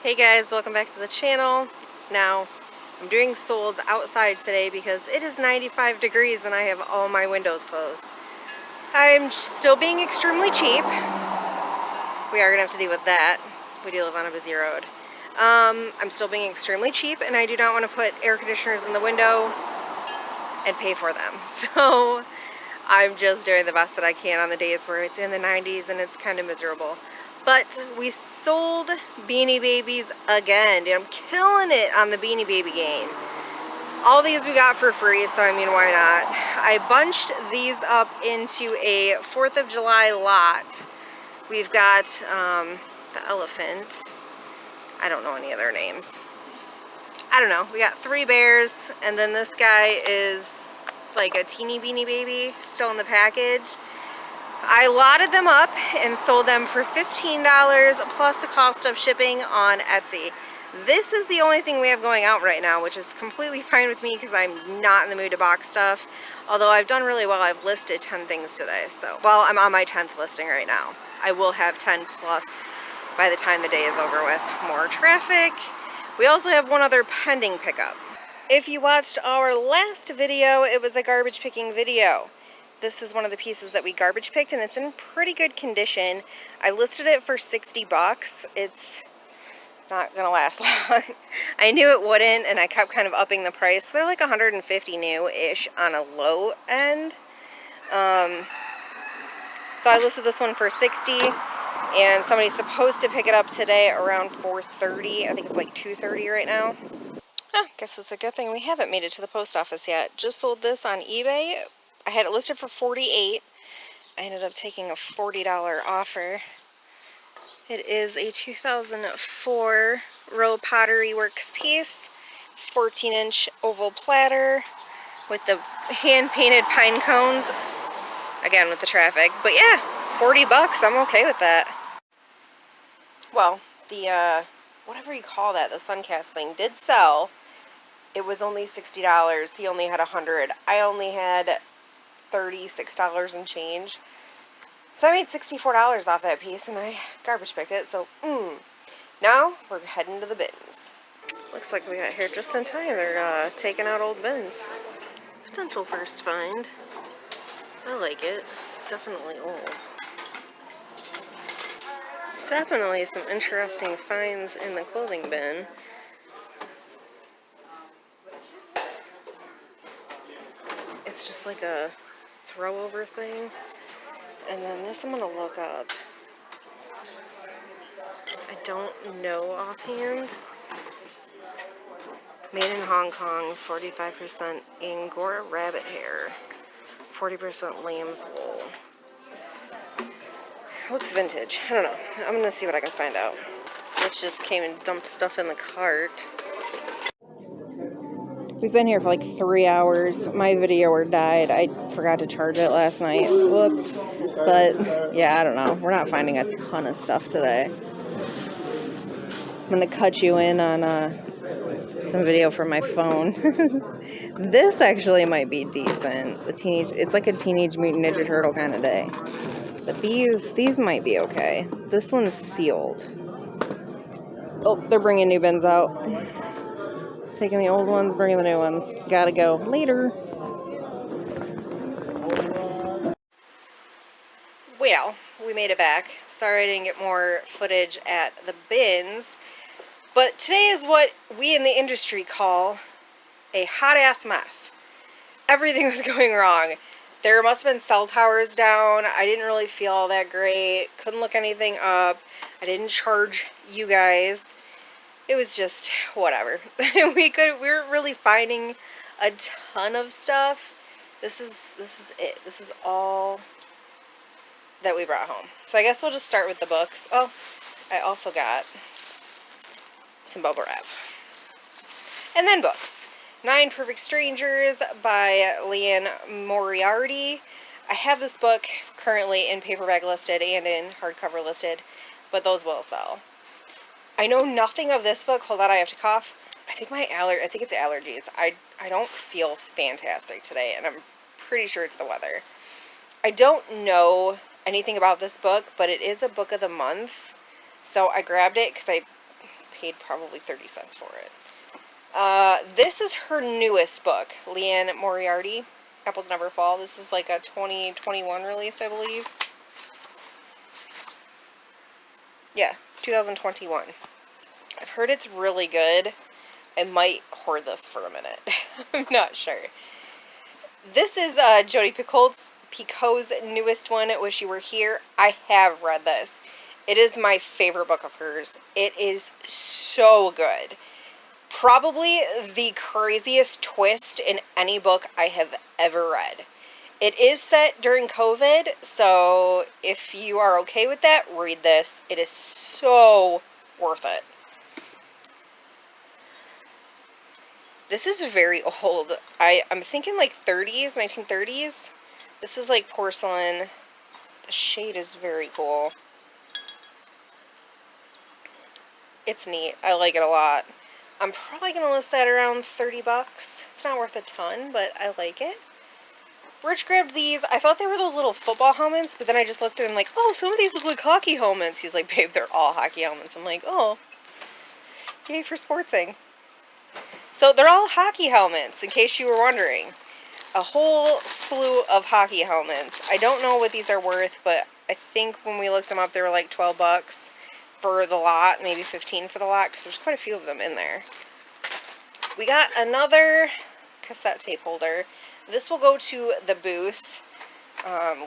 Hey guys, welcome back to the channel. Now, I'm doing solds outside today because it is 95 degrees and I have all my windows closed. I'm still being extremely cheap. We are going to have to deal with that. We do live on a busy road. I'm still being extremely cheap and I do not want to put air conditioners in the window and pay for them. So, I'm just doing the best that I can on the days where it's in the 90s and it's kind of miserable. But we sold Beanie Babies again. Dude, I'm killing it on the Beanie Baby game. All these we got for free, so I mean, why not? I bunched these up into a 4th of July lot. We've got the elephant. I don't know any of their names. I don't know. We got 3 bears, and then this guy is like a teeny Beanie Baby still in the package. I lotted them up and sold them for $15 plus the cost of shipping on Etsy. This is the only thing we have going out right now, which is completely fine with me because I'm not in the mood to box stuff. Although I've done really well. I've listed 10 things today. So, well, I'm on my 10th listing right now. I will have 10 plus by the time the day is over with. More traffic. We also have one other pending pickup. If you watched our last video, it was a garbage picking video. This is one of the pieces that we garbage picked and it's in pretty good condition. I listed it for 60 bucks. It's not gonna last long. I knew it wouldn't and I kept kind of upping the price. They're like 150 new-ish on a low end. So I listed this one for 60 and somebody's supposed to pick it up today around 4:30. I think it's like 2:30 right now. Huh, guess it's a good thing we haven't made it to the post office yet. Just sold this on eBay. I had it listed for $48. I ended up taking a $40 offer. It is a 2004 Row Pottery Works piece, 14-inch oval platter with the hand-painted pine cones. Again, with the traffic. But yeah, 40 bucks, I'm okay with that. Well, the, whatever you call that, the Suncast thing, did sell. It was only $60. He only had 100. I only had $36 and change. So I made $64 off that piece and I garbage picked it. So, now we're heading to the bins. Looks like we got here just in time. They're taking out old bins. Potential first find. I like it. It's definitely old. Definitely some interesting finds in the clothing bin. It's just like a throw-over thing. And then this I'm going to look up. I don't know offhand. Made in Hong Kong, 45% Angora rabbit hair, 40% lamb's wool. Looks vintage. I don't know. I'm going to see what I can find out. Which just came and dumped stuff in the cart. We've been here for like 3 hours. My videoer died. I forgot to charge it last night. Whoops. But yeah, I don't know. We're not finding a ton of stuff today. I'm going to cut you in on some video from my phone. This actually might be decent. It's like a Teenage Mutant Ninja Turtle kind of day. But these might be okay. This one's sealed. Oh, they're bringing new bins out. Taking the old ones, bringing the new ones. Gotta go. Later. Well, we made it back. Sorry I didn't get more footage at the bins. But today is what we in the industry call a hot-ass mess. Everything was going wrong. There must have been cell towers down. I didn't really feel all that great. Couldn't look anything up. I didn't charge you guys. It was just whatever. We weren't really finding a ton of stuff. This is it. This is all that we brought home. So I guess we'll just start with the books. Oh, I also got some bubble wrap. And then books. 9 Perfect Strangers by Leanne Moriarty. I have this book currently in paperback listed and in hardcover listed, but those will sell. I know nothing of this book. Hold on, I have to cough. I think it's allergies. I don't feel fantastic today, and I'm pretty sure it's the weather. I don't know anything about this book, but it is a book of the month, so I grabbed it because I paid probably 30 cents for it. This is her newest book, Leanne Moriarty, Apples Never Fall. This is like a 2021 release, I believe. Yeah, 2021. I've heard it's really good. I might hoard this for a minute. I'm not sure. This is Jodi Picoult's newest one, Wish You Were Here. I have read this. It is my favorite book of hers. It is so good. Probably the craziest twist in any book I have ever read. It is set during COVID, so if you are okay with that, read this. It is so worth it. This is very old. I'm thinking like 30s, 1930s. This is like porcelain. The shade is very cool. It's neat. I like it a lot. I'm probably going to list that around 30 bucks. It's not worth a ton, but I like it. Rich grabbed these. I thought they were those little football helmets, but then I just looked at them like, oh, some of these look like hockey helmets. He's like, babe, they're all hockey helmets. I'm like, oh, yay for sportsing. So they're all hockey helmets, in case you were wondering. A whole slew of hockey helmets. I don't know what these are worth, but I think when we looked them up, they were like 12 bucks for the lot, maybe 15 for the lot, because there's quite a few of them in there. We got another cassette tape holder. This will go to the booth.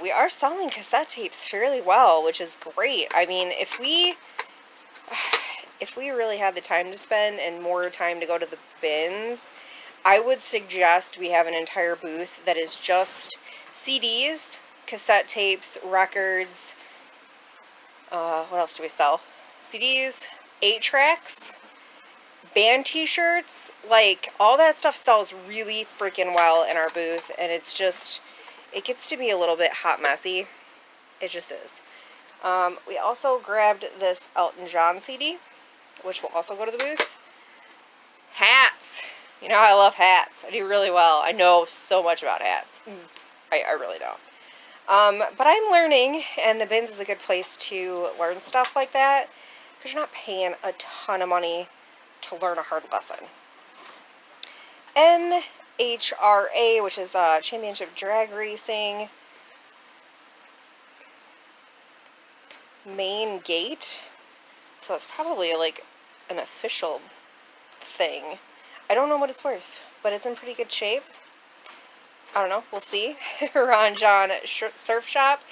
We are selling cassette tapes fairly well, which is great. I mean, if we really had the time to spend and more time to go to the bins, I would suggest we have an entire booth that is just CDs, cassette tapes, records. What else do we sell? CDs, 8-tracks, band t-shirts, like all that stuff sells really freaking well in our booth, and it's just, it gets to be a little bit hot messy. It just is. We also grabbed this Elton John CD, which will also go to the booth. Hats. You know, I love hats. I do really well. I know so much about hats. I really don't. But I'm learning, and the bins is a good place to learn stuff like that, because you're not paying a ton of money to learn a hard lesson. NHRA, which is Championship Drag Racing. Main Gate. So it's probably like an official thing. I don't know what it's worth, but it's in pretty good shape. I don't know. We'll see. Ron John Surf Shop.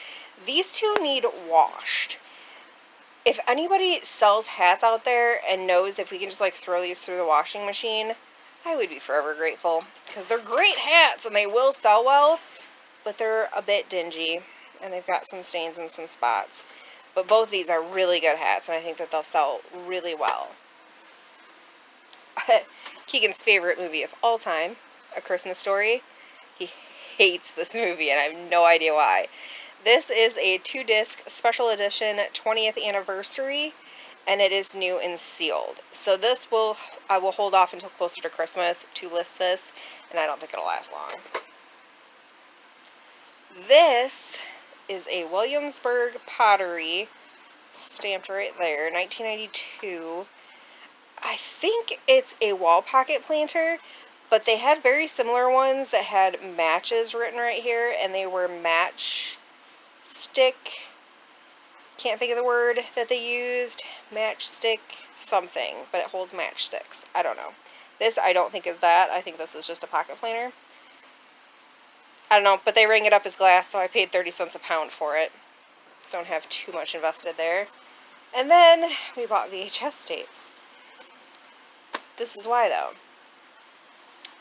These two need washed. If anybody sells hats out there and knows if we can just like throw these through the washing machine, I would be forever grateful. Because they're great hats and they will sell well, but they're a bit dingy and they've got some stains and some spots. But both these are really good hats, and I think that they'll sell really well. Keegan's favorite movie of all time, A Christmas Story. He hates this movie, and I have no idea why. This is a 2-disc special edition 20th anniversary, and it is new and sealed. So this I will hold off until closer to Christmas to list this, and I don't think it'll last long. This is a Williamsburg pottery, stamped right there, 1992. I think it's a wall pocket planter, but they had very similar ones that had matches written right here, and they were matchstick. Can't think of the word that they used. Matchstick something, but it holds matchsticks. I don't know. This I don't think is that. I think this is just a pocket planter. I don't know, but they ring it up as glass, so I paid 30 cents a pound for it. Don't have too much invested there. And then we bought VHS tapes. This is why, though.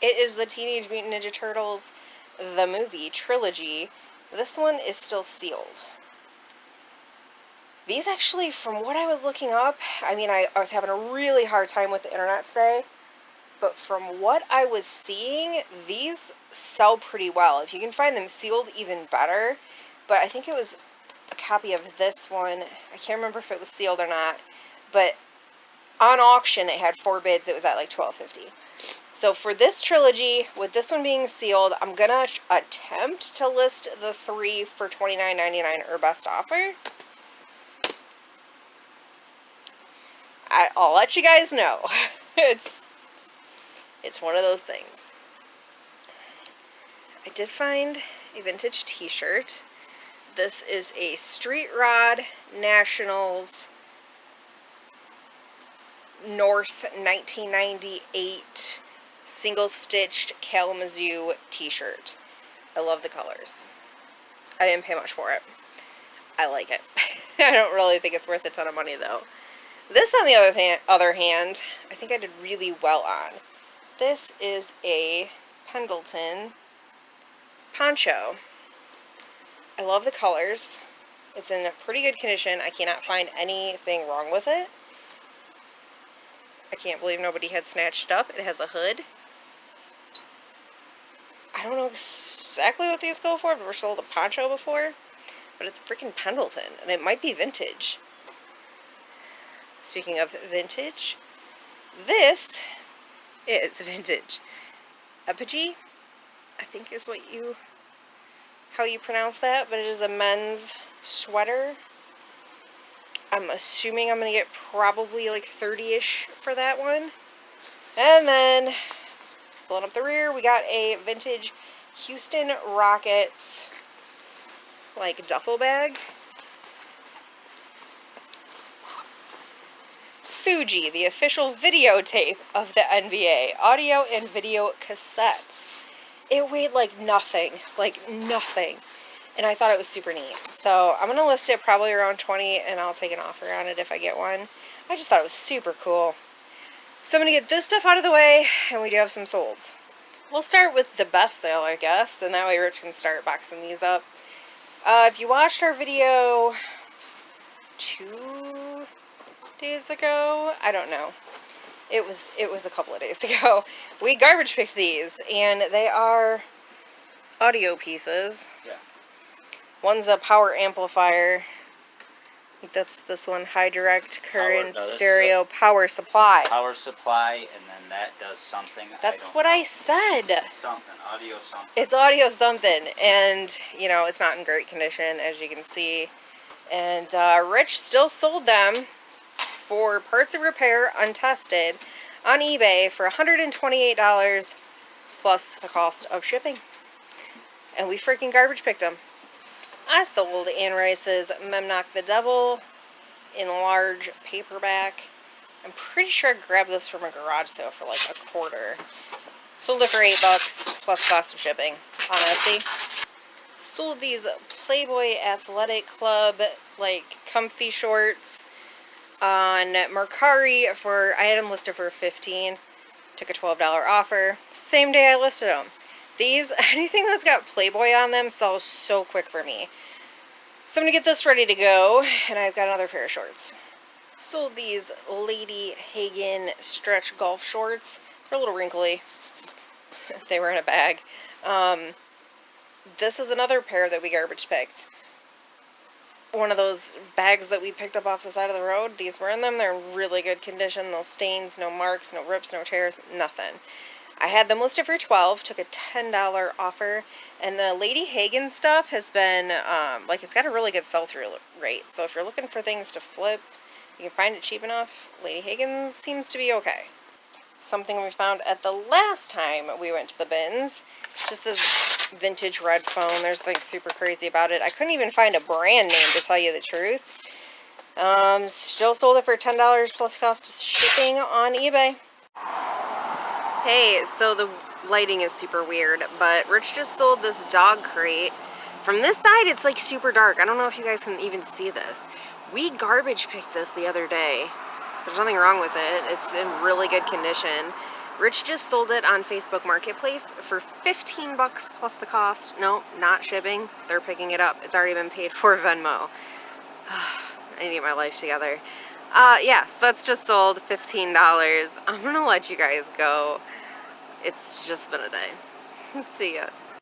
It is the Teenage Mutant Ninja Turtles, the movie, trilogy. This one is still sealed. These actually, from what I was looking up, I mean, I was having a really hard time with the internet today, but from what I was seeing, these sell pretty well. If you can find them sealed, even better. But I think it was a copy of this one. I can't remember if it was sealed or not. But on auction, it had 4 bids. It was at like $12.50. So for this trilogy, with this one being sealed, I'm going to attempt to list the 3 for $29.99 or best offer. I'll let you guys know. It's one of those things. I did find a vintage t-shirt. This is a Street Rod Nationals North 1998 single-stitched Kalamazoo t-shirt. I love the colors. I didn't pay much for it. I like it. I don't really think it's worth a ton of money, though. This, on the other hand, I think I did really well on. This is a Pendleton poncho. I love the colors. It's in a pretty good condition. I cannot find anything wrong with it. I can't believe nobody had snatched it up. It has a hood. I don't know exactly what these go for. I've never sold a poncho before. But it's freaking Pendleton. And it might be vintage. Speaking of vintage, this is vintage. Epigee, I think is how you pronounce that, but it is a men's sweater. I'm assuming I'm going to get probably like 30-ish for that one. And then, pulling up the rear, we got a vintage Houston Rockets, like, duffel bag. Fuji, the official videotape of the NBA, audio and video cassettes. It weighed like nothing, and I thought it was super neat. So I'm gonna list it probably around 20, and I'll take an offer on it if I get one. I just thought it was super cool. So I'm gonna get this stuff out of the way, and we do have some solds. We'll start with the best sale, I guess, and that way Rich can start boxing these up. If you watched our video 2 days ago, I don't know. It was a couple of days ago. We garbage picked these, and they are audio pieces. Yeah. One's a power amplifier. I think that's this one, high direct current stereo power supply. Power supply, and then that does something. That's what I said. Something, audio something. It's audio something, and you know, it's not in great condition, as you can see. And Rich still sold them for parts and repair, untested, on eBay for $128 plus the cost of shipping. And we freaking garbage picked them. I sold Anne Rice's Memnock the Devil in large paperback. I'm pretty sure I grabbed this from a garage sale for like $1.25. Sold it for $8 plus cost of shipping on Etsy. Sold these Playboy Athletic Club like comfy shorts on Mercari for, I had them listed for $15. Took a $12 offer. Same day I listed them. These, anything that's got Playboy on them sells so quick for me. So I'm going to get this ready to go, and I've got another pair of shorts. Sold these Lady Hagen stretch golf shorts. They're a little wrinkly. They were in a bag. This is another pair that we garbage picked. One of those bags that we picked up off the side of the road. These were in them. They're in really good condition. No stains, no marks, no rips, no tears, nothing. I had them listed for $12, took a $10 offer, and the Lady Hagen stuff has been, like, it's got a really good sell-through rate. So if you're looking for things to flip, you can find it cheap enough. Lady Hagen seems to be okay. Something we found at the last time we went to the bins. It's just this vintage red phone. There's nothing super crazy about it. I couldn't even find a brand name, to tell you the truth. Still sold it for $10 plus cost of shipping on eBay. Hey, so the lighting is super weird, but Rich just sold this dog crate. From this side, it's like super dark. I don't know if you guys can even see this. We garbage picked this the other day. There's nothing wrong with it. It's in really good condition. Rich just sold it on Facebook Marketplace for $15 plus the cost. No, not shipping. They're picking it up. It's already been paid for Venmo. I need to get my life together. Yeah, so that's just sold $15. I'm gonna let you guys go. It's just been a day. See ya.